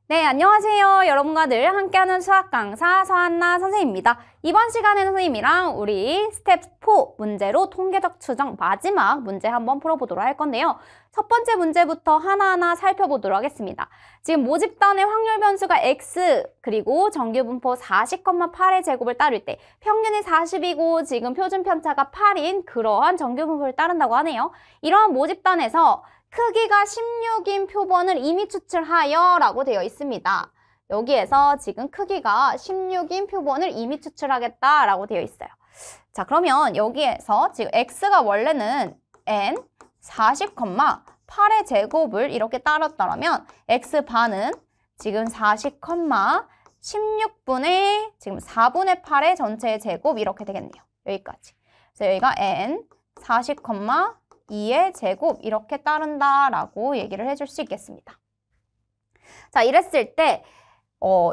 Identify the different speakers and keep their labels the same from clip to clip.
Speaker 1: 네, 안녕하세요. 여러분과 늘 함께하는 수학 강사 서한나 선생님입니다. 이번 시간에는 선생님이랑 우리 스텝 4 문제로 통계적 추정 마지막 문제 한번 풀어보도록 할 건데요. 첫 번째 문제부터 하나하나 살펴보도록 하겠습니다. 지금 모집단의 확률 변수가 x 그리고 정규분포 40,8의 제곱을 따를 때 평균이 40이고 지금 표준 편차가 8인 그러한 정규분포를 따른다고 하네요. 이러한 모집단에서 크기가 16인 표본을 이미 추출하여 라고 되어 있습니다. 여기에서 지금 크기가 16인 표본을 이미 추출하겠다 라고 되어 있어요. 자, 그러면 여기에서 지금 x가 원래는 n 40,8의 제곱을 이렇게 따랐다면 x반은 지금 40,16분의 지금 4분의 8의 전체의 제곱 이렇게 되겠네요. 여기까지. 그래서 여기가 n 40,2의 제곱 이렇게 따른다라고 얘기를 해줄 수 있겠습니다. 자, 이랬을 때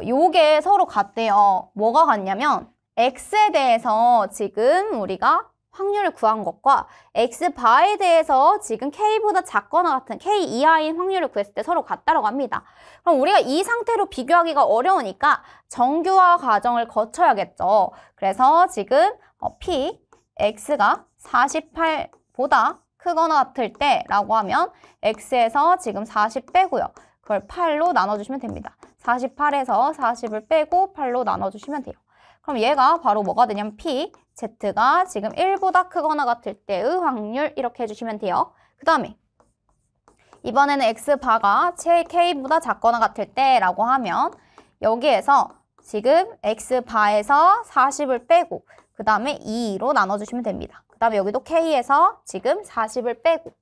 Speaker 1: 요게 서로 같대요. 뭐가 같냐면 x에 대해서 지금 우리가 확률을 구한 것과 x바에 대해서 지금 k보다 작거나 같은 k 이하인 확률을 구했을 때 서로 같다라고 합니다. 그럼 우리가 이 상태로 비교하기가 어려우니까 정규화 과정을 거쳐야겠죠. 그래서 지금 p x가 48보다 크거나 같을 때 라고 하면 x에서 지금 40 빼고요. 그걸 8로 나눠주시면 됩니다. 48에서 40을 빼고 8로 나눠주시면 돼요. 그럼 얘가 바로 뭐가 되냐면 p, z가 지금 1보다 크거나 같을 때의 확률 이렇게 해주시면 돼요. 그 다음에 이번에는 x바가 k보다 작거나 같을 때 라고 하면 여기에서 지금 x바에서 40을 빼고 그 다음에 2로 나눠주시면 됩니다. 그 다음에 여기도 k에서 지금 40을 빼고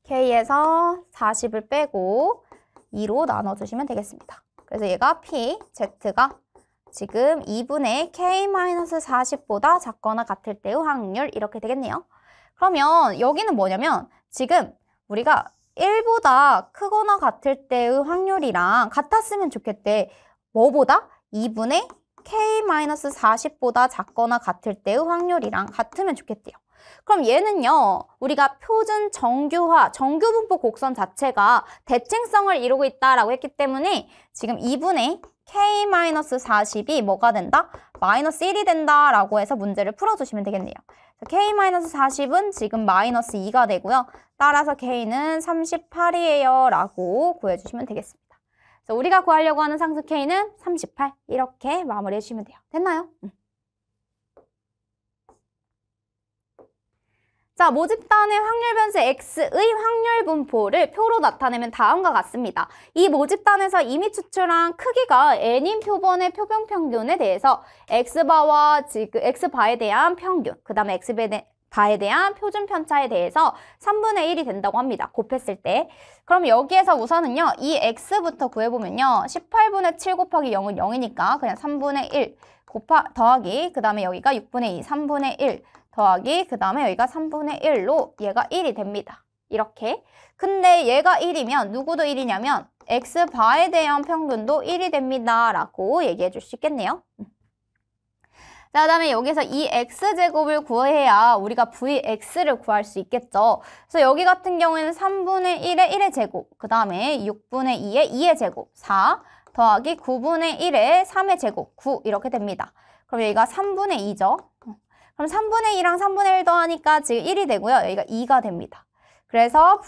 Speaker 1: k에서 40을 빼고 2로 나눠주시면 되겠습니다. 그래서 얘가 p, z가 지금 2분의 k-40보다 작거나 같을 때의 확률 이렇게 되겠네요. 그러면 여기는 뭐냐면 지금 우리가 1보다 크거나 같을 때의 확률이랑 같았으면 좋겠대. 뭐보다? 2분의 k-40보다 작거나 같을 때의 확률이랑 같으면 좋겠대요. 그럼 얘는요, 우리가 표준 정규화, 정규분포 곡선 자체가 대칭성을 이루고 있다라고 했기 때문에 지금 2분의 k-40이 뭐가 된다? 마이너스 1이 된다라고 해서 문제를 풀어주시면 되겠네요. k-40은 지금 마이너스 2가 되고요. 따라서 k는 38이에요 라고 구해주시면 되겠습니다. 그래서 우리가 구하려고 하는 상수 k는 38 이렇게 마무리해 주시면 돼요. 됐나요? 자, 모집단의 확률 변수 x의 확률 분포를 표로 나타내면 다음과 같습니다. 이 모집단에서 이미 추출한 크기가 n인 표본의 표본 평균에 대해서 x바와 지금 x바에 대한 평균, 그 다음에 x바에 대한 표준 편차에 대해서 3분의 1이 된다고 합니다. 곱했을 때. 그럼 여기에서 우선은요, 이 x부터 구해보면요, 18분의 7 곱하기 0은 0이니까 그냥 3분의 1 더하기, 그 다음에 여기가 6분의 2, 3분의 1 더하기, 그 다음에 여기가 3분의 1로 얘가 1이 됩니다. 이렇게. 근데 얘가 1이면 누구도 1이냐면 x바에 대한 평균도 1이 됩니다. 라고 얘기해 줄 수 있겠네요. 자, 그 다음에 여기서 이 x제곱을 구해야 우리가 vx를 구할 수 있겠죠. 그래서 여기 같은 경우에는 3분의 1의 1의 제곱, 그 다음에 6분의 2의 2의 제곱, 4 더하기 9분의 1의 3의 제곱, 9 이렇게 됩니다. 그럼 여기가 3분의 2죠. 그럼 3분의 2랑 3분의 1 더하니까 지금 1이 되고요. 여기가 2가 됩니다. 그래서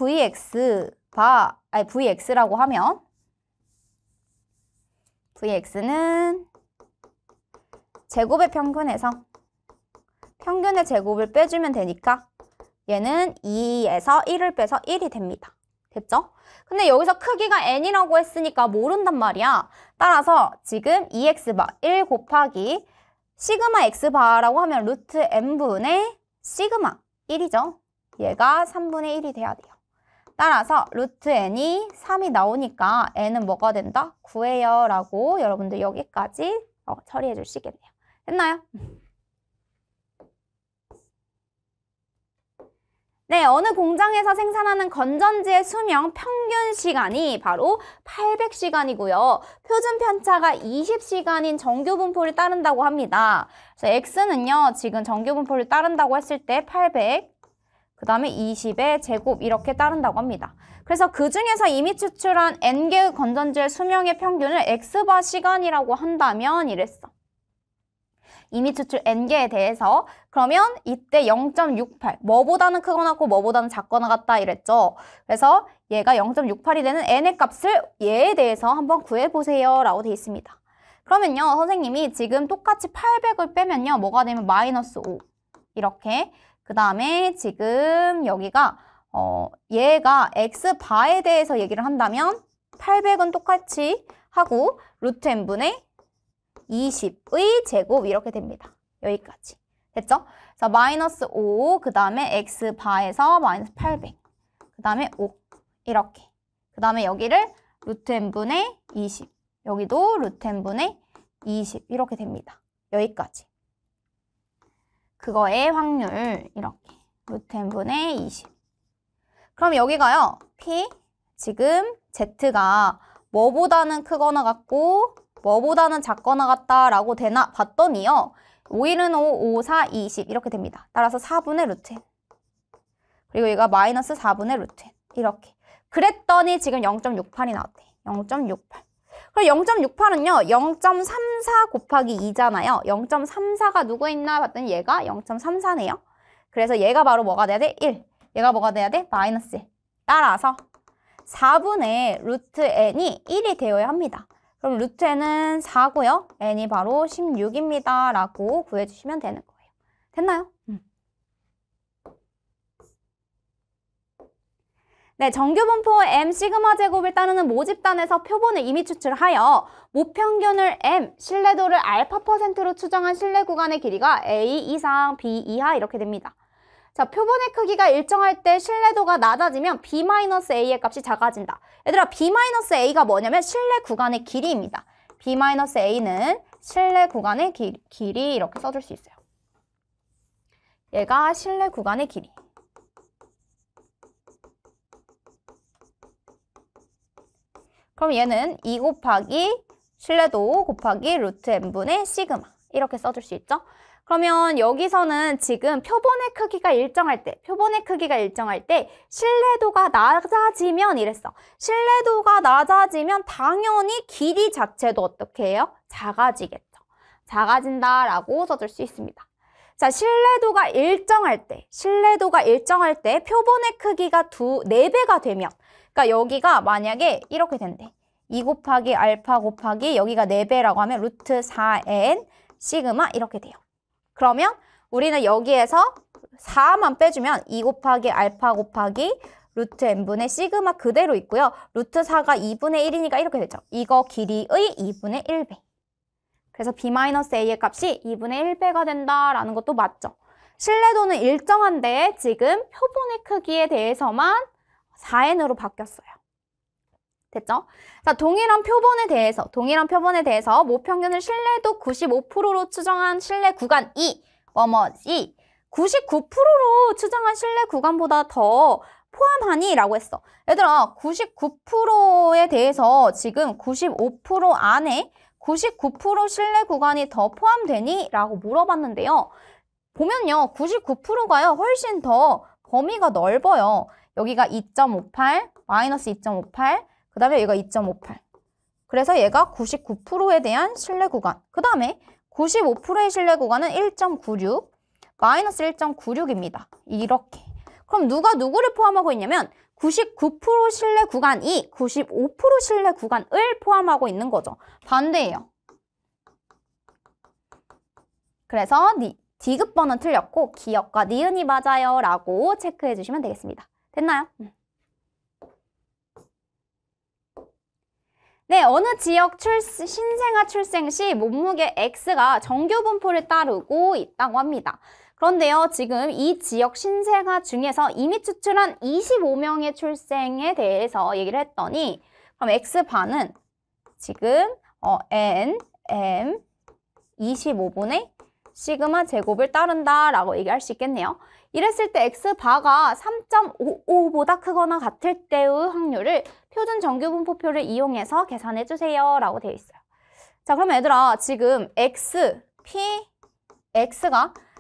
Speaker 1: vx라고 하면 vx는 제곱의 평균에서 평균의 제곱을 빼주면 되니까 얘는 2에서 1을 빼서 1이 됩니다. 됐죠? 근데 여기서 크기가 n이라고 했으니까 모른단 말이야. 따라서 지금 2x바 1 곱하기 시그마 x바라고 하면 루트 n분의 시그마 1이죠. 얘가 3분의 1이 돼야 돼요. 따라서 루트 n이 3이 나오니까 n은 뭐가 된다? 9예요 라고 여러분들 여기까지 처리해 줄 수 있겠네요. 됐나요? 네, 어느 공장에서 생산하는 건전지의 수명 평균 시간이 바로 800시간이고요. 표준 편차가 20시간인 정규분포를 따른다고 합니다. 그래서 x는요, 지금 정규분포를 따른다고 했을 때 800, 그 다음에 20의 제곱 이렇게 따른다고 합니다. 그래서 그 중에서 이미 추출한 n개의 건전지의 수명의 평균을 x바 시간이라고 한다면 이랬어. 이미 추출 n개에 대해서 그러면 이때 0.68 뭐보다는 크거나 같고 뭐보다는 작거나 같다 이랬죠. 그래서 얘가 0.68이 되는 n의 값을 얘에 대해서 한번 구해보세요 라고 돼 있습니다. 그러면요 선생님이 지금 똑같이 800을 빼면요 뭐가 되면 마이너스 5 이렇게 그 다음에 지금 여기가 얘가 x바에 대해서 얘기를 한다면 800은 똑같이 하고 루트 n분의 20의 제곱 이렇게 됩니다. 여기까지. 됐죠? 그래서 마이너스 5, 그 다음에 x바에서 마이너스 800, 그 다음에 5 이렇게. 그 다음에 여기를 루트 n분의 20, 여기도 루트 n분의 20 이렇게 됩니다. 여기까지. 그거의 확률 이렇게 루트 n분의 20. 그럼 여기가요. p 지금 z가 뭐보다는 크거나 같고 뭐보다는 작거나 같다라고 되나 봤더니요. 5일은 5, 5, 4, 20 이렇게 됩니다. 따라서 4분의 루트 n. 그리고 얘가 마이너스 4분의 루트 n. 이렇게. 그랬더니 지금 0.68이 나왔대. 0.68. 그럼 0.68은요. 0.34 곱하기 2잖아요. 0.34가 누구 있나 봤더니 얘가 0.34네요. 그래서 얘가 바로 뭐가 돼야 돼? 1. 얘가 뭐가 돼야 돼? 마이너스 1. 따라서 4분의 루트 n이 1이 되어야 합니다. 그럼 루트 n은 4고요. n이 바로 16입니다. 라고 구해주시면 되는 거예요. 됐나요? 네, 정규분포 m 시그마 제곱을 따르는 모집단에서 표본을 이미 추출하여 모평균을 m, 신뢰도를 알파%로 추정한 신뢰 구간의 길이가 a 이상, b 이하 이렇게 됩니다. 자, 표본의 크기가 일정할 때 신뢰도가 낮아지면 b-a의 값이 작아진다. 얘들아, b-a가 뭐냐면 신뢰 구간의 길이입니다. b-a는 신뢰 구간의 길이 이렇게 써줄 수 있어요. 얘가 신뢰 구간의 길이. 그럼 얘는 2 곱하기 신뢰도 곱하기 루트 n분의 시그마 이렇게 써줄 수 있죠. 그러면 여기서는 지금 표본의 크기가 일정할 때 신뢰도가 낮아지면 이랬어. 신뢰도가 낮아지면 당연히 길이 자체도 어떻게 해요? 작아지겠죠. 작아진다라고 써줄 수 있습니다. 자, 신뢰도가 일정할 때 표본의 크기가 4배가 되면 그러니까 여기가 만약에 이렇게 된대. 2 곱하기 알파 곱하기 여기가 4배라고 하면 루트 4n 시그마 이렇게 돼요. 그러면 우리는 여기에서 4만 빼주면 2 곱하기 알파 곱하기 루트 n분의 시그마 그대로 있고요. 루트 4가 2분의 1이니까 이렇게 되죠. 이거 길이의 2분의 1배. 그래서 b-a의 값이 2분의 1배가 된다라는 것도 맞죠. 신뢰도는 일정한데 지금 표본의 크기에 대해서만 4n으로 바뀌었어요. 됐죠? 자, 동일한 표본에 대해서 모평균을 신뢰도 95%로 추정한 신뢰 구간 2, 뭐뭐지? 99%로 추정한 신뢰 구간보다 더 포함하니? 라고 했어. 얘들아, 99%에 대해서 지금 95% 안에 99% 신뢰 구간이 더 포함되니? 라고 물어봤는데요. 보면요, 99%가요, 훨씬 더 범위가 넓어요. 여기가 2.58, 마이너스 2.58, 그 다음에 얘가 2.58. 그래서 얘가 99%에 대한 신뢰 구간. 그 다음에 95%의 신뢰 구간은 1.96, 마이너스 1.96입니다. 이렇게. 그럼 누가 누구를 포함하고 있냐면 99% 신뢰 구간이 95% 신뢰 구간을 포함하고 있는 거죠. 반대예요. 그래서 디귿번은 틀렸고 기역과 니은이 맞아요 라고 체크해 주시면 되겠습니다. 됐나요? 네, 어느 지역 신생아 출생 시 몸무게 X가 정규 분포를 따르고 있다고 합니다. 그런데요, 지금 이 지역 신생아 중에서 이미 추출한 25명의 출생에 대해서 얘기를 했더니 그럼 X반은 지금 N, M, 25분의 시그마 제곱을 따른다라고 얘기할 수 있겠네요. 이랬을 때 X바가 3.55보다 크거나 같을 때의 확률을 표준 정규분포표를 이용해서 계산해주세요 라고 되어 있어요. 자, 그럼 얘들아, 지금 X가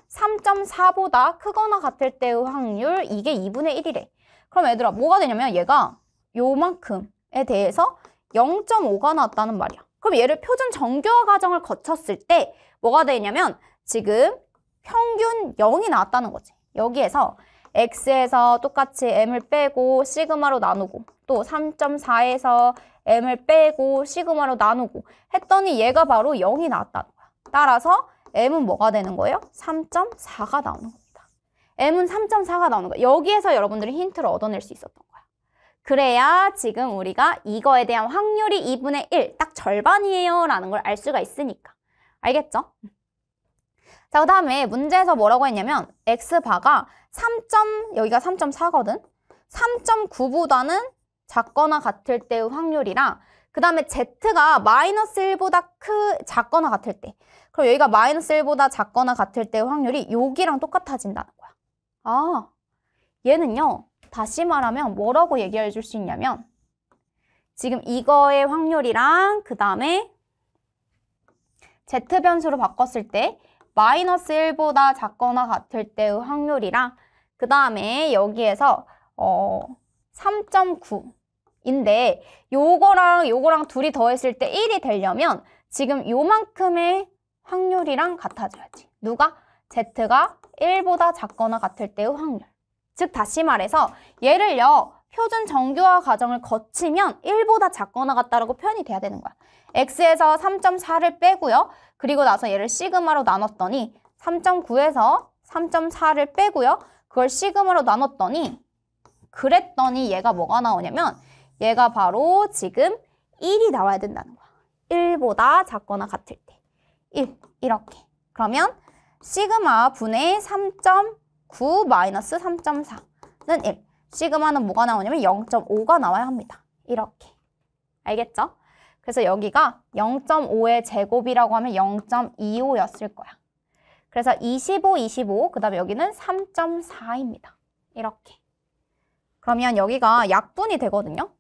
Speaker 1: 3.4보다 크거나 같을 때의 확률, 이게 2분의 1이래. 그럼 얘들아, 뭐가 되냐면 얘가 요만큼에 대해서 0.5가 나왔다는 말이야. 그럼 얘를 표준 정교화 과정을 거쳤을 때 뭐가 되냐면 지금 평균 0이 나왔다는 거지. 여기에서 x에서 똑같이 m을 빼고 시그마로 나누고 또 3.4에서 m을 빼고 시그마로 나누고 했더니 얘가 바로 0이 나왔다는 거야. 따라서 m은 뭐가 되는 거예요? 3.4가 나오는 겁니다. m은 3.4가 나오는 거야. 여기에서 여러분들이 힌트를 얻어낼 수 있었던 거야. 그래야 지금 우리가 이거에 대한 확률이 2분의 1, 딱 절반이에요 라는 걸 알 수가 있으니까. 알겠죠? 자, 그 다음에 문제에서 뭐라고 했냐면 x바가 여기가 3.4거든? 3.9보다는 작거나 같을 때의 확률이랑 그 다음에 z가 마이너스 1보다 작거나 같을 때 그럼 여기가 마이너스 1보다 작거나 같을 때의 확률이 여기랑 똑같아진다는 거야. 아, 얘는요. 다시 말하면 뭐라고 얘기해 줄 수 있냐면 지금 이거의 확률이랑 그 다음에 z변수로 바꿨을 때 마이너스 1보다 작거나 같을 때의 확률이랑 그 다음에 여기에서 3.9인데 요거랑 둘이 더했을 때 1이 되려면 지금 요만큼의 확률이랑 같아져야지. 누가? z가 1보다 작거나 같을 때의 확률. 즉 다시 말해서 얘를요. 표준 정교화 과정을 거치면 1보다 작거나 같다라고 표현이 돼야 되는 거야. x에서 3.4를 빼고요. 그리고 나서 얘를 시그마로 나눴더니 3.9에서 3.4를 빼고요. 그걸 시그마로 나눴더니 그랬더니 얘가 뭐가 나오냐면 얘가 바로 지금 1이 나와야 된다는 거야. 1보다 작거나 같을 때. 1 이렇게. 그러면 시그마 분의 3.9 마이너스 3.4는 1. 시그마는 뭐가 나오냐면 0.5가 나와야 합니다. 이렇게. 알겠죠? 그래서 여기가 0.5의 제곱이라고 하면 0.25였을 거야. 그래서 25, 25, 그 다음에 여기는 3.4입니다. 이렇게. 그러면 여기가 약분이 되거든요.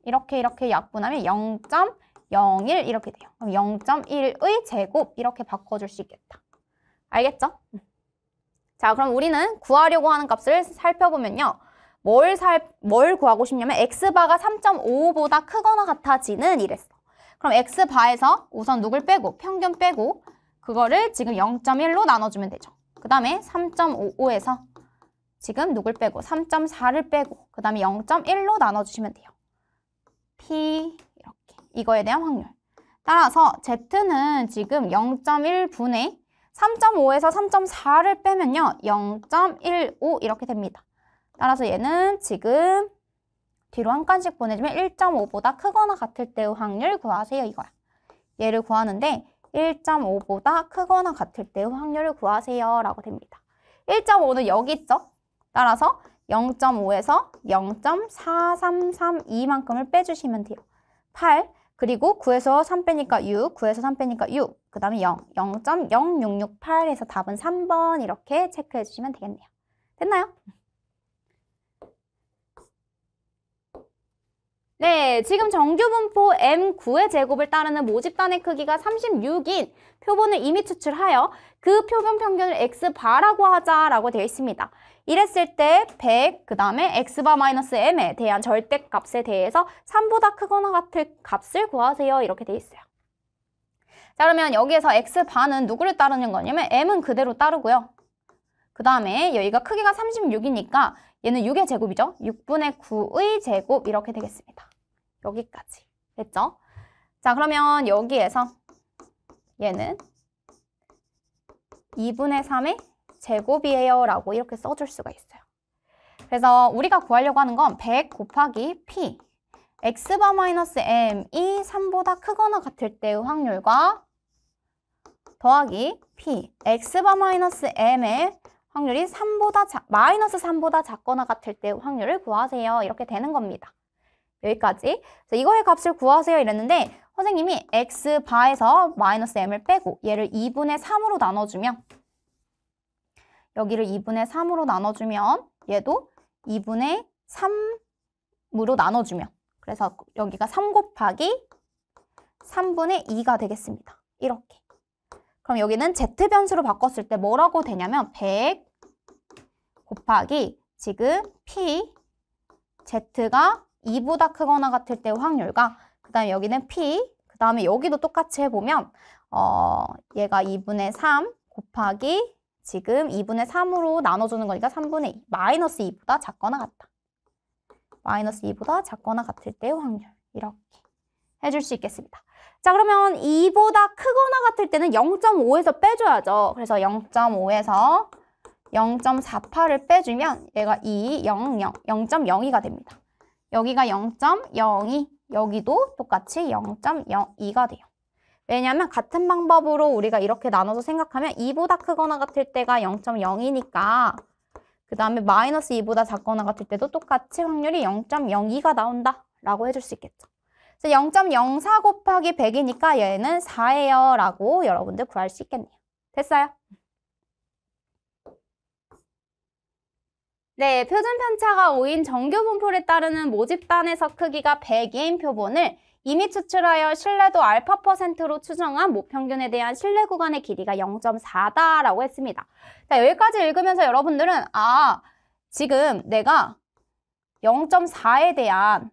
Speaker 1: 이렇게 약분하면 0.01 이렇게 돼요. 그럼 0.1의 제곱 이렇게 바꿔줄 수 있겠다. 알겠죠? 자, 그럼 우리는 구하려고 하는 값을 살펴보면요. 뭘 구하고 싶냐면 x바가 3.55보다 크거나 같아지는 이랬어. 그럼 x바에서 우선 누굴 빼고 평균 빼고 그거를 지금 0.1로 나눠주면 되죠. 그 다음에 3.55에서 지금 누굴 빼고 3.4를 빼고 그 다음에 0.1로 나눠주시면 돼요. P 이렇게. 이거에 대한 확률. 따라서 Z는 지금 0.1분의 3.5에서 3.4를 빼면요. 0.15 이렇게 됩니다. 따라서 얘는 지금 뒤로 한 칸씩 보내주면 1.5보다 크거나 같을 때의 확률 구하세요 이거야. 얘를 구하는데 1.5보다 크거나 같을 때의 확률을 구하세요 라고 됩니다. 1.5는 여기 있죠? 따라서 0.5에서 0.4332만큼을 빼주시면 돼요. 8, 그리고 9에서 3 빼니까 6, 9에서 3 빼니까 6, 그 다음에 0, 0.0668에서 답은 3번 이렇게 체크해 주시면 되겠네요. 됐나요? 네, 지금 정규분포 M9의 제곱을 따르는 모집단의 크기가 36인 표본을 이미 추출하여 그 표본 평균을 x바라고 하자라고 되어 있습니다. 이랬을 때 100, 그 다음에 x바 마이너스 m에 대한 절대값에 대해서 3보다 크거나 같을 값을 구하세요. 이렇게 되어 있어요. 자, 그러면 여기에서 x바는 누구를 따르는 거냐면 m은 그대로 따르고요. 그 다음에 여기가 크기가 36이니까 얘는 6의 제곱이죠. 6분의 9의 제곱 이렇게 되겠습니다. 여기까지. 됐죠? 자, 그러면 여기에서 얘는 2분의 3의 제곱이에요 라고 이렇게 써줄 수가 있어요. 그래서 우리가 구하려고 하는 건 100 곱하기 P x바 마이너스 m이 3보다 크거나 같을 때의 확률과 더하기 P x바 마이너스 m의 확률이 마이너스 3보다 작거나 같을 때의 확률을 구하세요. 이렇게 되는 겁니다. 여기까지. 이거의 값을 구하세요 이랬는데 선생님이 x바에서 마이너스 m을 빼고 얘를 2분의 3으로 나눠주면 여기를 2분의 3으로 나눠주면 얘도 2분의 3으로 나눠주면 그래서 여기가 3 곱하기 3분의 2가 되겠습니다. 이렇게. 그럼 여기는 z변수로 바꿨을 때 뭐라고 되냐면 100 곱하기 지금 p z가 2보다 크거나 같을 때의 확률과 그 다음에 여기는 P, 그 다음에 여기도 똑같이 해보면 얘가 2분의 3 곱하기 지금 2분의 3으로 나눠주는 거니까 3분의 2 마이너스 2보다 작거나 같다. 마이너스 2보다 작거나 같을 때의 확률 이렇게 해줄 수 있겠습니다. 자, 그러면 2보다 크거나 같을 때는 0.5에서 빼줘야죠. 그래서 0.5에서 0.48을 빼주면 얘가 2, 0, 0, 0.02가 됩니다. 여기가 0.02, 여기도 똑같이 0.02가 돼요. 왜냐하면 같은 방법으로 우리가 이렇게 나눠서 생각하면 2보다 크거나 같을 때가 0.0이니까 그 다음에 마이너스 2보다 작거나 같을 때도 똑같이 확률이 0.02가 나온다 라고 해줄 수 있겠죠. 그래서 0.04 곱하기 100이니까 얘는 4예요 라고 여러분들 구할 수 있겠네요. 됐어요? 네, 표준 편차가 5인 정규 분포를 따르는 모집단에서 크기가 100인 표본을 이미 추출하여 신뢰도 알파%로 추정한 모평균에 대한 신뢰 구간의 길이가 0.4다라고 했습니다. 자, 여기까지 읽으면서 여러분들은 지금 내가 0.4에 대한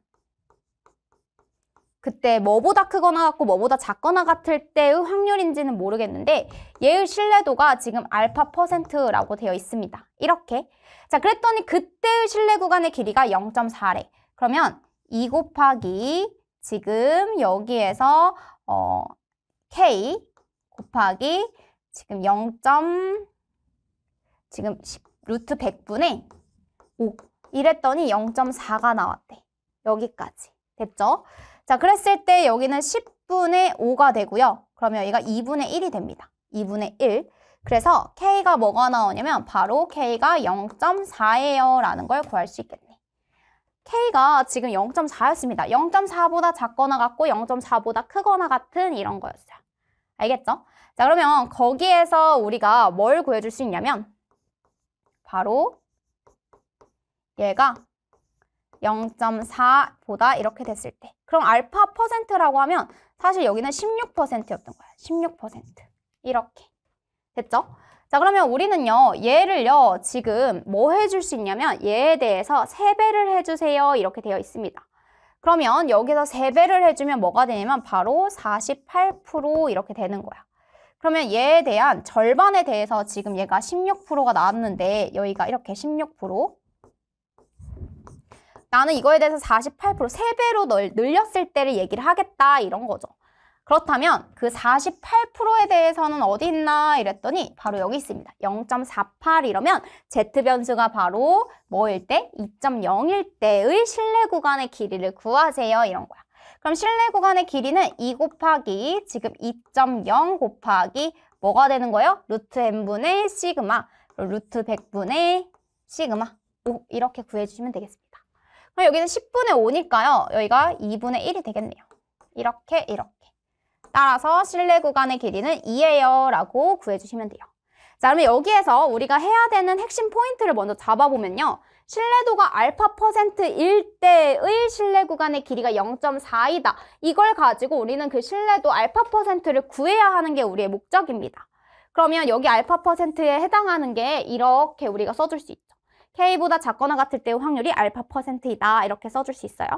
Speaker 1: 그때 뭐보다 크거나 같고 뭐보다 작거나 같을 때의 확률인지는 모르겠는데 얘의 신뢰도가 지금 알파%라고 되어 있습니다. 이렇게. 자, 그랬더니 그때의 신뢰 구간의 길이가 0.4래. 그러면 2 곱하기 지금 여기에서 K 곱하기 지금 지금 루트 100분의 5 이랬더니 0.4가 나왔대. 여기까지. 됐죠? 자, 그랬을 때 여기는 10분의 5가 되고요. 그러면 여기가 2분의 1이 됩니다. 2분의 1. 그래서 K가 뭐가 나오냐면 바로 K가 0.4예요 라는 걸 구할 수 있겠네. K가 지금 0.4였습니다. 0.4보다 작거나 같고 0.4보다 크거나 같은 이런 거였어요. 알겠죠? 자, 그러면 거기에서 우리가 뭘 구해줄 수 있냐면 바로 얘가 0.4보다 이렇게 됐을 때 그럼 알파%라고 하면 사실 여기는 16%였던 거야. 16% 이렇게 됐죠? 자, 그러면 우리는요 얘를요 지금 뭐 해줄 수 있냐면 얘에 대해서 3배를 해주세요 이렇게 되어 있습니다. 그러면 여기서 3배를 해주면 뭐가 되냐면 바로 48% 이렇게 되는 거야. 그러면 얘에 대한 절반에 대해서 지금 얘가 16%가 나왔는데 여기가 이렇게 16% 나는 이거에 대해서 48% 3배로 늘렸을 때를 얘기를 하겠다 이런 거죠. 그렇다면 그 48%에 대해서는 어디 있나 이랬더니 바로 여기 있습니다. 0.48 이러면 Z변수가 바로 뭐일 때? 2.0일 때의 신뢰 구간의 길이를 구하세요 이런 거야. 그럼 신뢰 구간의 길이는 2 곱하기 지금 2.0 곱하기 뭐가 되는 거예요? 루트 n분의 시그마 루트 100분의 시그마 5 이렇게 구해주시면 되겠습니다. 그럼 여기는 10분의 5니까요. 여기가 2분의 1이 되겠네요. 이렇게. 따라서 신뢰 구간의 길이는 2예요 라고 구해주시면 돼요. 자, 그러면 여기에서 우리가 해야 되는 핵심 포인트를 먼저 잡아보면요. 신뢰도가 알파%일 때의 신뢰 구간의 길이가 0.4이다. 이걸 가지고 우리는 그 신뢰도 알파%를 구해야 하는 게 우리의 목적입니다. 그러면 여기 알파%에 해당하는 게 이렇게 우리가 써줄 수 있죠. K보다 작거나 같을 때의 확률이 알파%이다. 이렇게 써줄 수 있어요.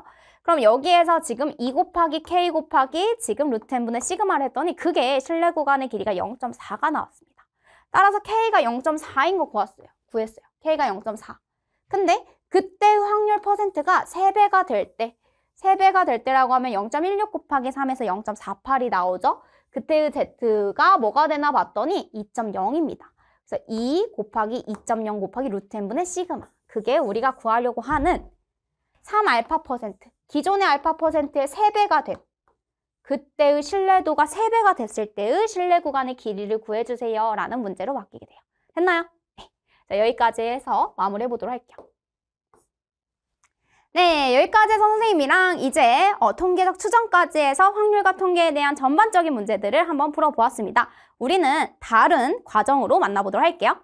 Speaker 1: 그럼 여기에서 지금 2 곱하기 K 곱하기 지금 루트 n분의 시그마를 했더니 그게 신뢰 구간의 길이가 0.4가 나왔습니다. 따라서 K가 0.4인 거 구했어요. K가 0.4. 근데 그때의 확률 %가 3배가 될 때, 3배가 될 때라고 하면 0.16 곱하기 3에서 0.48이 나오죠. 그때의 Z가 뭐가 되나 봤더니 2.0입니다. 그래서 2 곱하기 2.0 곱하기 루트 n분의 시그마. 그게 우리가 구하려고 하는 3알파%. 기존의 알파%의 3배가 됨. 그때의 신뢰도가 3배가 됐을 때의 신뢰 구간의 길이를 구해주세요. 라는 문제로 바뀌게 돼요. 됐나요? 네. 자, 여기까지 해서 마무리해 보도록 할게요. 네, 여기까지 해서 선생님이랑 이제 통계적 추정까지 해서 확률과 통계에 대한 전반적인 문제들을 한번 풀어보았습니다. 우리는 다른 과정으로 만나보도록 할게요.